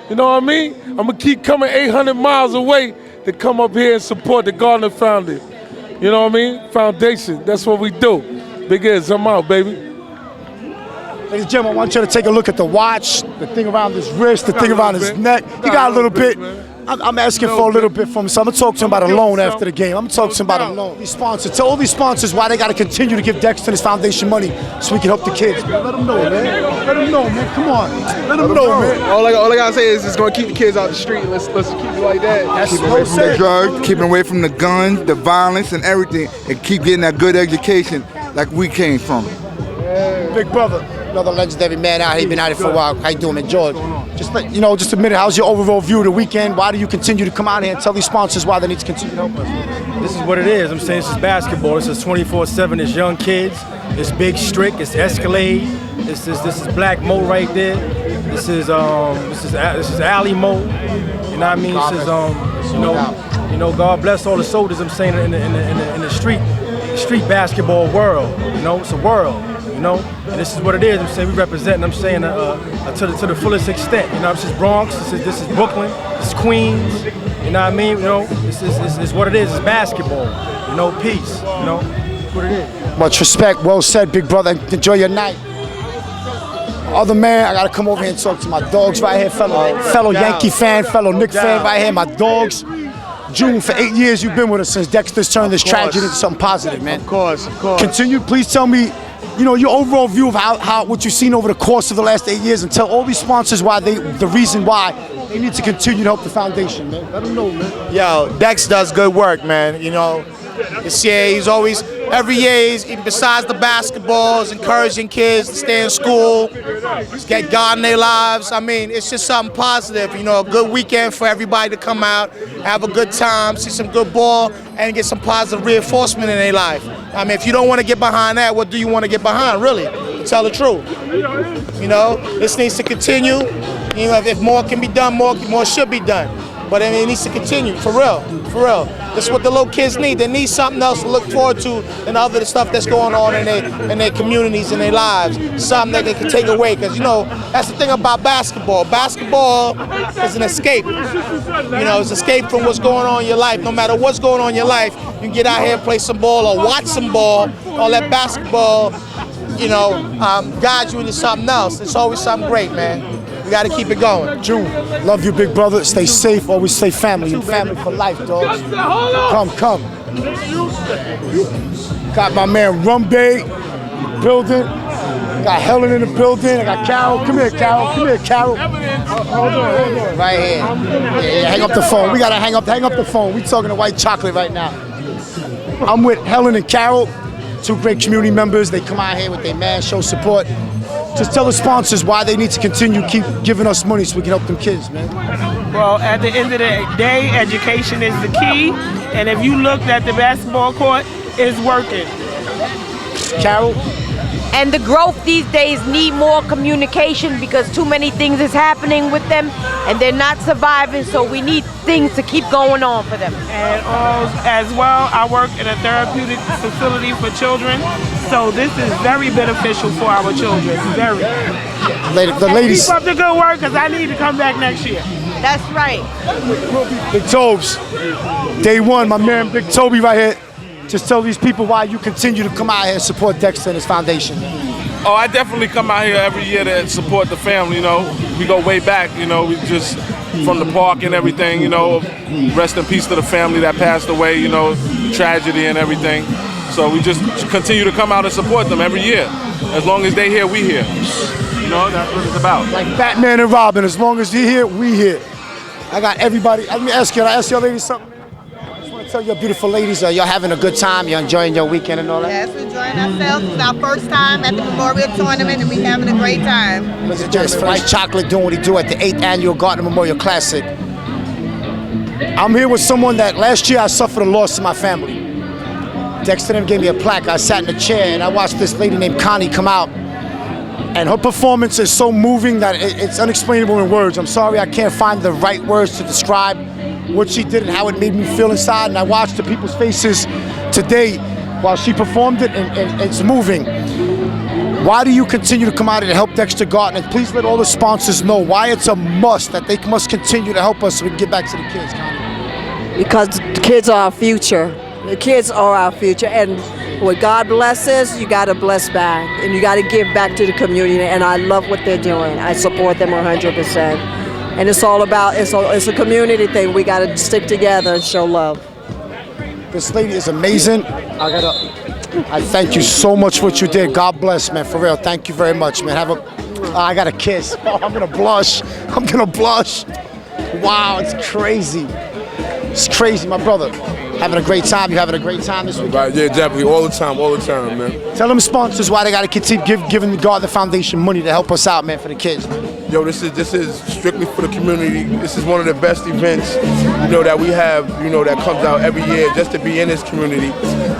You know what I mean? I'm gonna keep coming 800 miles away to come up here and support the Gardiner Foundation. You know what I mean? Foundation. That's what we do. Big Iz, I'm out, baby.
Ladies and gentlemen, I want you to take a look at the watch, the thing around his wrist, the thing around his neck. He got a little bit. I'm asking for a little bit from him, so I'm going to talk to him about a loan after the game. I'm going to talk to him about a loan. These sponsors, tell all these sponsors why they got to continue to give Dexter and his foundation money so we can help the kids. Man. Let them know, man. Let them know, man. Come on. Let them know, man.
All I got to say is it's going to keep the kids out the street. Let's keep it like that.
Keep away from the drugs, keep away from the guns, the violence, and everything, and keep getting that good education like we came from.
Big brother, another legendary man out here. He been out here for a while. How you doing, man? George, just a minute. How's your overall view of the weekend? Why do you continue to come out here and tell these sponsors why they need to continue to help us?
This is what it is. I'm saying this is basketball. This is 24/7. It's young kids. It's Big Strick. It's Escalade. This is Black Mo right there. This is Ali Mo. You know what I mean? This is you know, God bless all the soldiers. I'm saying in the street basketball world. You know, it's a world. You know, and this is what it is. I'm saying we represent. I'm saying to the fullest extent. You know, this is Bronx. This is Brooklyn. This is Queens. You know what I mean? You know, this is what it is. It's basketball. You know, peace. You know, that's what it is.
Much respect. Well said, big brother. Enjoy your night. Other man, I gotta come over here and talk to my dogs right here, fellow Yankee fan, fellow Knicks fan right here. My dogs. June, for 8 years you've been with us since Dexter's turned this tragedy into something positive, man.
Of course.
Continue. Please tell me, you know, your overall view of how what you've seen over the course of the last 8 years, and tell all these sponsors why the reason why they need to continue to help the foundation, man. Let them know, man.
Yo, Dex does good work, man. You know, this year he's always, every year besides the basketball, he's encouraging kids to stay in school, get God in their lives. I mean, it's just something positive. You know, a good weekend for everybody to come out, have a good time, see some good ball, and get some positive reinforcement in their life. I mean, if you don't want to get behind that, what do you want to get behind, really? To tell the truth. You know, this needs to continue. You know, if more can be done, more should be done. But I mean, it needs to continue, for real, for real. That's what the little kids need. They need something else to look forward to than other stuff that's going on in their communities, in their lives. Something that they can take away, because you know, that's the thing about basketball. Basketball is an escape. You know, it's an escape from what's going on in your life. No matter what's going on in your life, you can get out here and play some ball or watch some ball, or let basketball, you know, guide you into something else. It's always something great, man. We got to keep it going.
June, love you, big brother. Stay safe. Always stay family. And family for life, dogs. Come. Got my man Rumbe building. Got Helen in the building. I got Carol. Come here, Carol. Hold on. Right here. Yeah, hang up the phone. We got to hang up the phone. We talking to White Chocolate right now. I'm with Helen and Carol, two great community members. They come out here with their man, show support. Just tell the sponsors why they need to continue keep giving us money so we can help them kids, man.
Well, at the end of the day, education is the key. And if you looked at the basketball court, it's working.
Carol?
And the growth these days need more communication because too many things is happening with them and they're not surviving, so we need things to keep going on for them.
And as well, I work in a therapeutic facility for children, so this is very beneficial for our children, very.
The ladies.
Keep up the good work, because I need to come back next year.
That's right.
Big Tobes, day one, my man Big Toby right here. Just tell these people why you continue to come out here and support Dexter and his foundation.
Oh, I definitely come out here every year to support the family, you know. We go way back, you know, we just from the park and everything, you know. Rest in peace to the family that passed away, you know, tragedy and everything. So we just continue to come out and support them every year. As long as they here, we here. You know, that's what it's about.
Like Batman and Robin, as long as you're here, we here. I got everybody. Let me ask you, y'all ladies something? Tell your beautiful ladies, y'all having a good time, you're enjoying your weekend and all that?
Yes, we're enjoying ourselves. It's our first time at the Memorial Tournament and we're having a great time.
Look at this, White Chocolate doing what he do at the 8th Annual Gardiner Memorial Classic. I'm here with someone that last year I suffered a loss in my family. Dexter gave me a plaque. I sat in a chair and I watched this lady named Connie come out. And her performance is so moving that it's unexplainable in words. I'm sorry I can't find the right words to describe what she did and how it made me feel inside. And I watched the people's faces today while she performed it, and it's moving. Why do you continue to come out and help Dexter Gardiner? Please let all the sponsors know why it's a must that they must continue to help us so we can get back to the kids, Connie.
Because the kids are our future. The kids are our future, and what God blesses, you got to bless back, and you got to give back to the community, and I love what they're doing. I support them 100%. And it's all about, it's a community thing. We got to stick together and show love.
This lady is amazing. I thank you so much for what you did. God bless, man, for real. Thank you very much, man. I got a kiss. Oh, I'm gonna blush. I'm gonna blush. Wow, it's crazy. It's crazy, my brother. Having a great time. You having a great time this weekend?
Right, yeah, definitely. All the time, man.
Tell them sponsors why they got to continue giving the Gardiner Foundation money to help us out, man, for the kids, man.
Yo, this is strictly for the community. This is one of the best events, you know, that we have, you know, that comes out every year just to be in this community.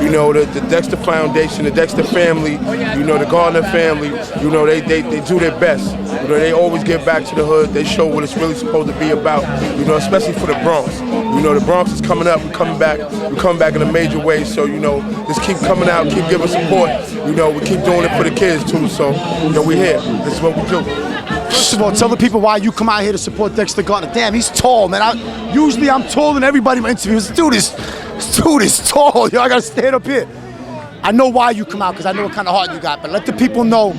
You know, the Dexter Foundation, the Dexter family, you know, the Gardiner family, you know, they do their best. You know, they always give back to the hood. They show what it's really supposed to be about, you know, especially for the Bronx. You know, the Bronx is coming up. We're coming back in a major way. So, you know, just keep coming out, keep giving support. You know, we keep doing it for the kids, too. So, you know, we're here. This is what we do.
First of all, tell the people why you come out here to support Dexter Gardiner. Damn, he's tall, man. Usually I'm taller than everybody in my interviews. This dude is tall. Yo, I gotta stand up here. I know why you come out, because I know what kind of heart you got. But let the people know,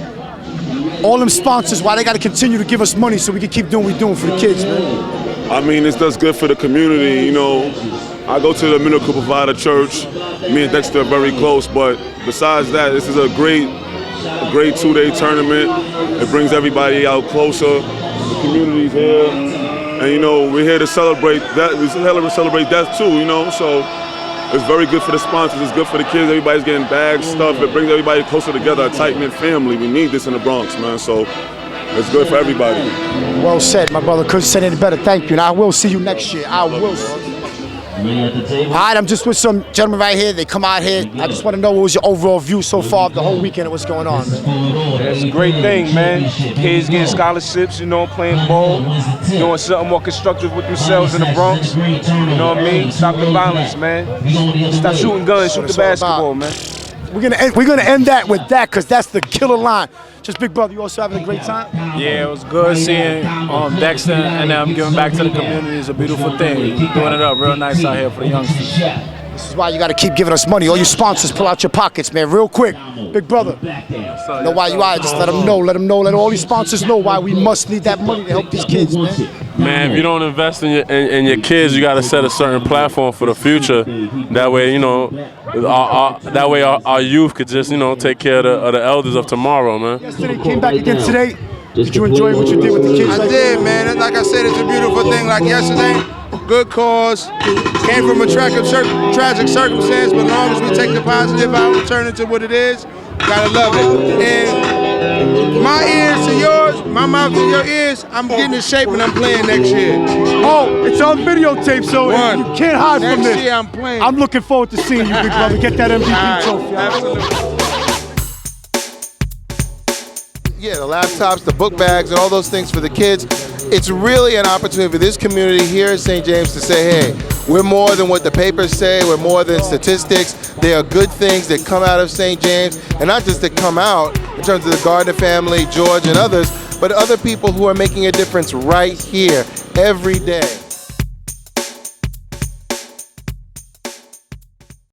all them sponsors, why they gotta continue to give us money so we can keep doing what we're doing for the kids, man.
I mean, it's just good for the community, you know. I go to the Miracle Provider Church. Me and Dexter are very close, but besides that, this is a great 2-day tournament. It brings everybody out closer. The community's here, and you know, we're here to celebrate that. We celebrate death too, you know. So it's very good for the sponsors. It's good for the kids. Everybody's getting bags, stuff. It brings everybody closer together. A tight-knit family. We need this in the Bronx, man. So it's good for everybody.
Well said, my brother. Couldn't say any better. Thank you. And I will see you next year. I will see you. All right, I'm just with some gentlemen right here. They come out here. I just want to know what was your overall view so far of the whole weekend and what's going on, man.
It's a great thing, man. Kids getting scholarships, you know, playing ball, doing something more constructive with themselves in the Bronx. You know what I mean? Stop the violence, man. Stop shooting guns, shoot the basketball, man.
We're gonna end that with that, because that's the killer line. Just Big Brother, you also having a great time?
Yeah, it was good seeing Dexter and them giving back to the community. Is a beautiful thing. Doing it up real nice out here for the youngsters.
This is why you got to keep giving us money. All you sponsors, pull out your pockets, man, real quick. Big Brother, know why you out. Just let them know. Let all these sponsors know why we must need that money to help these kids, man.
Man, if you don't invest in your kids, you got to set a certain platform for the future. That way, you know, our youth could just, you know, take care of the elders of tomorrow, man.
Yesterday came back again today. Did you enjoy what you did with the kids?
I did, man. Like I said, it's a beautiful thing. Like yesterday, good cause. Came from a tragic circumstance, but as long as we take the positive out and turn it to what it is, gotta love it. And my ears to yours, my mouth to your ears, I'm getting in shape and I'm playing next year.
Oh, it's on videotape, so you can't hide from this.
Next year I'm playing.
I'm looking forward to seeing you, Big Brother. Get that MVP trophy.
Absolutely.
Yeah, the laptops, the book bags, and all those things for the kids. It's really an opportunity for this community here at St. James to say, hey, we're more than what the papers say, we're more than statistics. There are good things that come out of St. James, and not just that come out in terms of the Gardiner family, George, and others, but other people who are making a difference right here every day.